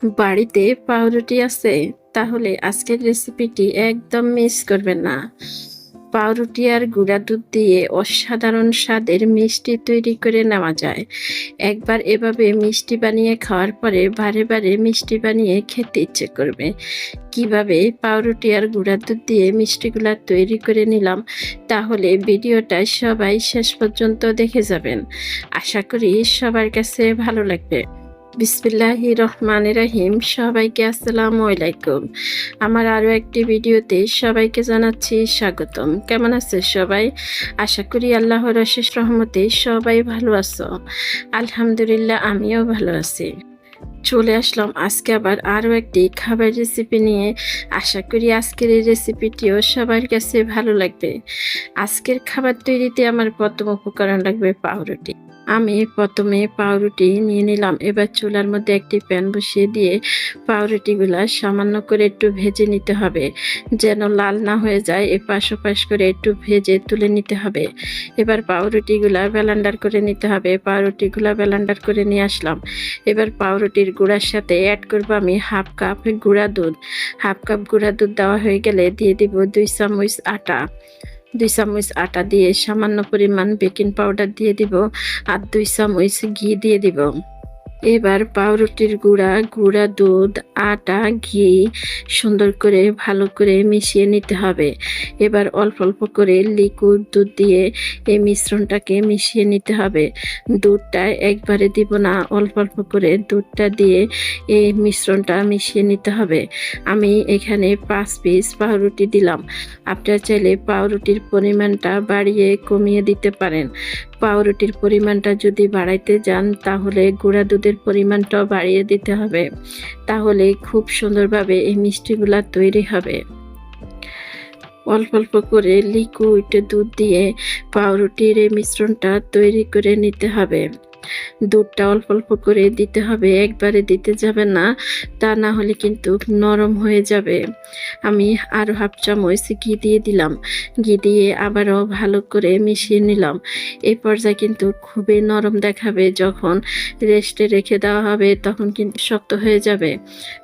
বাড়িতে পাউরুটি আছে? তাহলে আজকের রেসিপিটি একদম মিস করবেন না। পাউরুটি আর গুঁড়া দুধ দিয়ে অসাধারণ স্বাদের মিষ্টি তৈরি করে নেওয়া যায়। একবার এভাবে মিষ্টি বানিয়ে খাওয়ার পরে বারে বারে মিষ্টি বানিয়ে খেতে ইচ্ছে করবে। কিভাবে পাউরুটি আর গুঁড়া দুধ দিয়ে মিষ্টিগুলা তৈরি করে নিলাম, তাহলে ভিডিওটা সবাই শেষ পর্যন্ত দেখে যাবেন। আশা করি সবার কাছে ভালো লাগবে। বিসমিল্লাহির রহমানির রহিম। সবাইকে আসসালামু আলাইকুম। আমার আরও একটি ভিডিওতে সবাইকে জানাচ্ছি স্বাগতম। কেমন আছে সবাই? আশা করি আল্লাহর অশেষ রহমতে সবাই ভালো আছো। আলহামদুলিল্লাহ, আমিও ভালো আছি। চলে আসলাম আজকে আবার আরও একটি খাবার রেসিপি নিয়ে। আশা করি আজকের এই রেসিপিটিও সবার কাছে ভালো লাগবে। আজকের খাবার তৈরিতে আমার প্রথম উপকরণ লাগবে পাউরুটি। আমি প্রথমে পাউরুটি নিয়ে নিলাম। এবার চুলার মধ্যে একটি প্যান বসিয়ে দিয়ে পাউরুটিগুলা সামান্য করে একটু ভেজে নিতে হবে, যেন লাল না হয়ে যায়। এপাশ ওপাশ করে একটু ভেজে তুলে নিতে হবে। এবার পাউরুটিগুলা ব্লেন্ডার করে নিতে হবে। পাউরুটিগুলা ব্লেন্ডার করে নিয়ে আসলাম। এবার পাউরুটির গুঁড়ার সাথে অ্যাড করবো আমি হাফ কাপ গুঁড়া দুধ। হাফ কাপ গুঁড়া দুধ দেওয়া হয়ে গেলে দিয়ে দিব 2 চামচ আটা। 2 চামচ আটা দিয়ে সামান্য পরিমাণ বেকিং পাউডার দিয়ে দিব আর 2 চামচ ঘি দিয়ে দিব। এবার পাউরুটির গুঁড়া দুধ, আটা, ঘি সুন্দর করে ভালো করে মিশিয়ে নিতে হবে। এবার অল্প অল্প করে লিকুইড দুধ দিয়ে এই মিশ্রণটাকে মিশিয়ে নিতে হবে। দুধটা একবারে দিব না, অল্প অল্প করে দুধটা দিয়ে এই মিশ্রণটা মিশিয়ে নিতে হবে। আমি এখানে 5 পিস পাউরুটি দিলাম। আপনারা চাইলে পাউরুটির পরিমাণটা বাড়িয়ে কমিয়ে দিতে পারেন। পাউরুটির পরিমাণটা যদি বাড়াইতে যান, তাহলে গুঁড়া দুধের পরিমাণটাও বাড়িয়ে দিতে হবে। তাহলে খুব সুন্দরভাবে এই মিষ্টিগুলা তৈরি হবে। অল্প অল্প করে লিকুইড দুধ দিয়ে পাউরুটির এই মিশ্রণটা তৈরি করে নিতে হবে। দুধটা অল্প অল্প করে দিতে হবে, একবারে দিতে যাবে না, তা না হলে কিন্তু নরম হয়ে যাবে। আমি আরও হাফ চামচ ঘি দিয়ে দিলাম। ঘি দিয়ে আবারও ভালো করে মিশিয়ে নিলাম। এই পর্যায়ে কিন্তু খুবই নরম দেখাবে। যখন রেস্টে রেখে দেওয়া হবে তখন কিন্তু শক্ত হয়ে যাবে।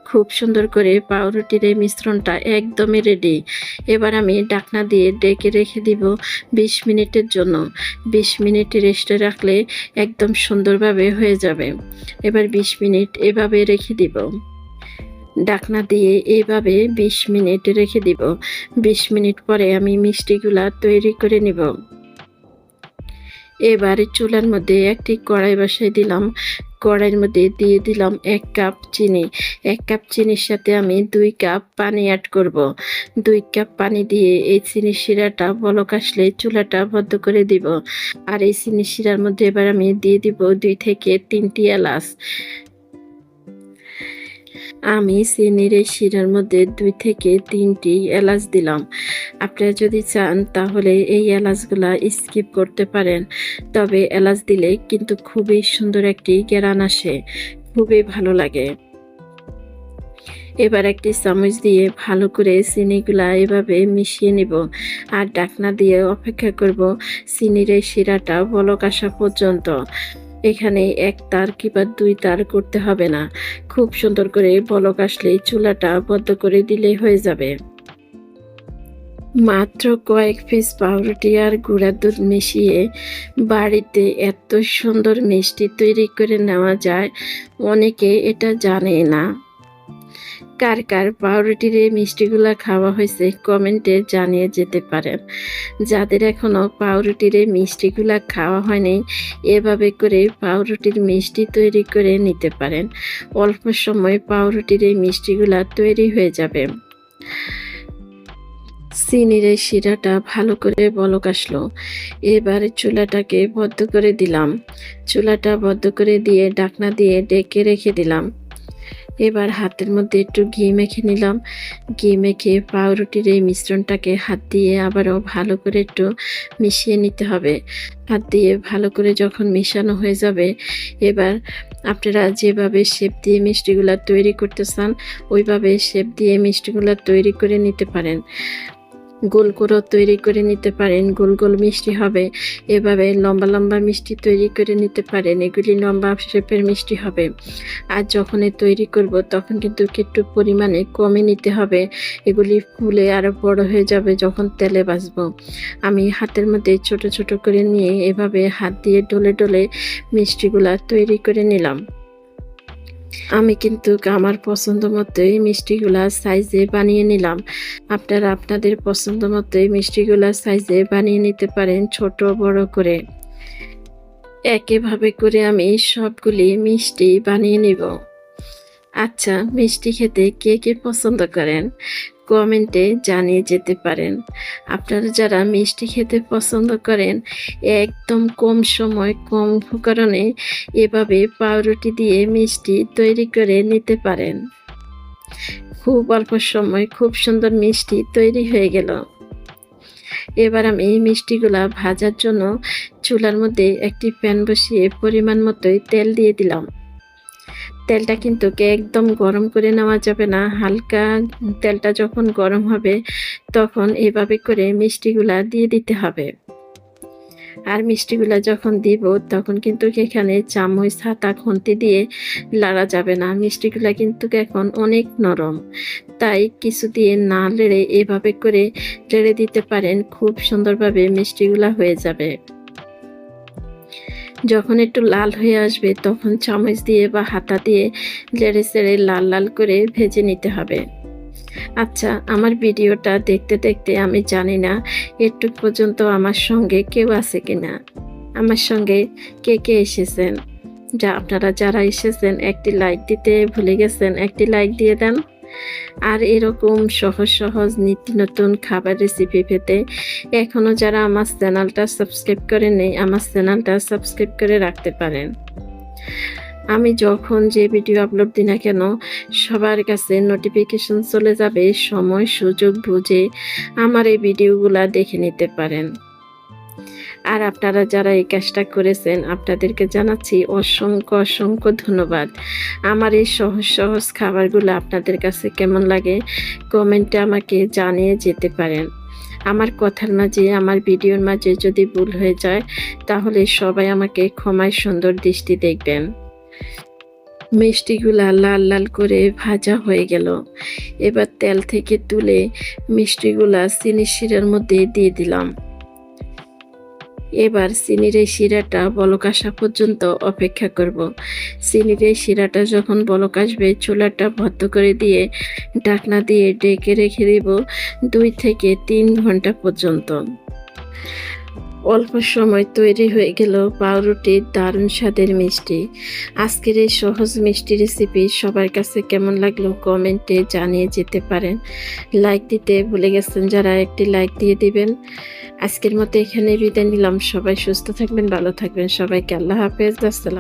খুব সুন্দর করে পাউরুটির এই মিশ্রণটা একদমই রেডি। এবার আমি ঢাকনা দিয়ে ডেকে রেখে দিব 20 মিনিটের জন্য। 20 মিনিট রেস্টে রাখলে একদম সুন্দরভাবে হয়ে যাবে। এবার 20 মিনিট এভাবে রেখে দিব। ঢাকনা দিয়ে এইভাবে 20 মিনিট রেখে দিব। 20 মিনিট পরে আমি মিষ্টিগুলা তৈরি করে নিব। এবার চুলার মধ্যে একটি কড়াই বসাই দিলাম। কড়াইয়ের মধ্যে দিয়ে দিলাম 1 কাপ চিনি। 1 কাপ চিনির সাথে আমি 2 কাপ পানি অ্যাড করব। 2 কাপ পানি দিয়ে এই চিনির শিরাটা বলক আসলে চুলাটা বন্ধ করে দিব। আর এই চিনির শিরার মধ্যে এবার আমি দিয়ে দিব 2 থেকে 3টি এলাচ। আমি চিনির এই শিরার মধ্যে 2 থেকে 3টি এলাচ দিলাম। আপনারা যদি চান তাহলে এই এলাচগুলা স্কিপ করতে পারেন, তবে এলাচ দিলে কিন্তু খুবই সুন্দর একটি ঘ্রাণ আসে, খুবই ভালো লাগে। এবার একটি চামচ দিয়ে ভালো করে চিনিগুলা এভাবে মিশিয়ে নিব আর ঢাকনা দিয়ে অপেক্ষা করব চিনির এই শিরাটা বলক আসা পর্যন্ত। এখানে 1 তার কিংবা 2 তার করতে হবে না। খুব সুন্দর করে বলক আসলেই চুলাটা বন্ধ করে দিলেই হয়ে যাবে। মাত্র কয়েক পিস পাউরুটি আর গুঁড়া দুধ মিশিয়ে বাড়িতে এত সুন্দর মিষ্টি তৈরি করে নেওয়া যায়, অনেকে এটা জানে না। কার কার পাউরুটির এই মিষ্টিগুলা খাওয়া হয়েছে কমেন্টে জানিয়ে যেতে পারেন। যাদের এখনও পাউরুটির এই মিষ্টিগুলা খাওয়া হয়নি, এভাবে করে পাউরুটির মিষ্টি তৈরি করে নিতে পারেন। অল্প সময় পাউরুটির এই মিষ্টিগুলা তৈরি হয়ে যাবে। চিনির এই শিরাটা ভালো করে বলক আসলো। এবারে চুলাটাকে বন্ধ করে দিলাম। চুলাটা বন্ধ করে দিয়ে ঢাকনা দিয়ে ঢেকে রেখে দিলাম। এবার হাতের মধ্যে একটু ঘি মেখে নিলাম। ঘি মেখে পাউরুটির এই মিশ্রণটাকে হাত দিয়ে আবারও ভালো করে একটু মিশিয়ে নিতে হবে। হাত দিয়ে ভালো করে যখন মিশানো হয়ে যাবে, এবার আপনারা যেভাবে শেপ দিয়ে মিষ্টিগুলা তৈরি করতে চান ওইভাবে শেপ দিয়ে মিষ্টিগুলা তৈরি করে নিতে পারেন। গোল করে তৈরি করে নিতে পারেন, গোল গোল মিষ্টি হবে। এভাবে লম্বা লম্বা মিষ্টি তৈরি করে নিতে পারেন, এগুলি লম্বা শেপের মিষ্টি হবে। আর যখন তৈরি করব তখন কিন্তু একটু পরিমাণে কমে নিতে হবে, এগুলি ফুলে আরও বড় হয়ে যাবে যখন তেলে ভাজবো। আমি হাতের মধ্যে ছোট ছোট করে নিয়ে এভাবে হাত দিয়ে ডলে ডলে মিষ্টিগুলা তৈরি করে নিলাম। আমি কিন্তু আমার পছন্দ মতোই মিষ্টিগুলা সাইজে বানিয়ে নিলাম। আপনারা আপনাদের পছন্দ মতোই মিষ্টিগুলা সাইজে বানিয়ে নিতে পারেন, ছোট বড় করে। একইভাবে করে আমি সবগুলি মিষ্টি বানিয়ে নিব। আচ্ছা, মিষ্টি খেতে কে কে পছন্দ করেন কমেন্টে জানিয়ে যেতে পারেন। আপনারা যারা মিষ্টি খেতে পছন্দ করেন, একদম কম সময় কম উপকরণে এভাবে পাউরুটি দিয়ে মিষ্টি তৈরি করে নিতে পারেন। খুব অল্প সময় খুব সুন্দর মিষ্টি তৈরি হয়ে গেল। এবার আমি এই মিষ্টিগুলা ভাজার জন্য চুলার মধ্যে একটি প্যান বসিয়ে পরিমাণ মতোই তেল দিয়ে দিলাম। তেলটা কিন্তু একদম গরম করে নেওয়া যাবে না, হালকা তেলটা যখন গরম হবে তখন এভাবে করে মিষ্টিগুলা দিয়ে দিতে হবে। আর মিষ্টিগুলা যখন দিব তখন কিন্তু এখানে চামচ হাতা খুন্তি দিয়ে লাড়া যাবে না, মিষ্টিগুলা কিন্তু এখন অনেক নরম, তাই কিছু দিয়ে না লেড়ে এভাবে করে লেড়ে দিতে পারেন, খুব সুন্দরভাবে মিষ্টিগুলা হয়ে যাবে। যখন একটু লাল হয়ে আসবে তখন চামচ দিয়ে বা হাতা দিয়ে লেড়ে চেড়ে লাল লাল করে ভেজে নিতে হবে। আচ্ছা, আমার ভিডিওটা দেখতে দেখতে আমি জানি না একটু পর্যন্ত আমার সঙ্গে কেউ আছে কিনা, আমার সঙ্গে কে কে এসেছেন। আপনারা যারা এসেছেন একটি লাইক দিতে ভুলে গেছেন, একটি লাইক দিয়ে দেন। আর এরকম সহজ সহজ নিত্য নতুন খাবার রেসিপি পেতে এখনও যারা আমার চ্যানেলটা সাবস্ক্রাইব করেননি, আমার চ্যানেলটা সাবস্ক্রাইব করে রাখতে পারেন। আমি যখন যে ভিডিও আপলোড দিই না কেন সবার কাছে নোটিফিকেশন চলে যাবে, সময় সুযোগ বুঝে আমার এই ভিডিওগুলা দেখে নিতে পারেন। আর আপনারা যারা এই কাজটা করেছেন আপনাদেরকে জানাচ্ছি অসংখ্য অসংখ্য ধন্যবাদ। আমার এই সহজ সহজ খাবারগুলো আপনাদের কাছে কেমন লাগে কমেন্টে আমাকে জানিয়ে যেতে পারেন। আমার কথার মাঝে আমার ভিডিওর মাঝে যদি ভুল হয়ে যায় তাহলে সবাই আমাকে ক্ষমায় সুন্দর দৃষ্টি দেখবেন। মিষ্টিগুলা লাল লাল করে ভাজা হয়ে গেল। এবার তেল থেকে তুলে মিষ্টিগুলা চিনির শিরার মধ্যে দিয়ে দিলাম। এবার চিনির এই শিরাটা বলক আসা পর্যন্ত অপেক্ষা করব। চিনির এই শিরাটা যখন বলক আসবে চুলাটা বন্ধ করে দিয়ে ঢাকনা দিয়ে ঢেকে রেখে দিব 2 থেকে 3 ঘন্টা পর্যন্ত। অল্প সময় তৈরি হয়ে গেল পাউরুটির দারুণ স্বাদের মিষ্টি। আজকের এই সহজ মিষ্টি রেসিপি সবার কাছে কেমন লাগলো কমেন্টে জানিয়ে যেতে পারেন। লাইক দিতে ভুলে গেছেন যারা একটি লাইক দিয়ে দিবেন। আজকের মতো এখানে বিদায় নিলাম। সবাই সুস্থ থাকবেন, ভালো থাকবেন। সবাইকে আল্লাহ হাফেজ, আসসালাম।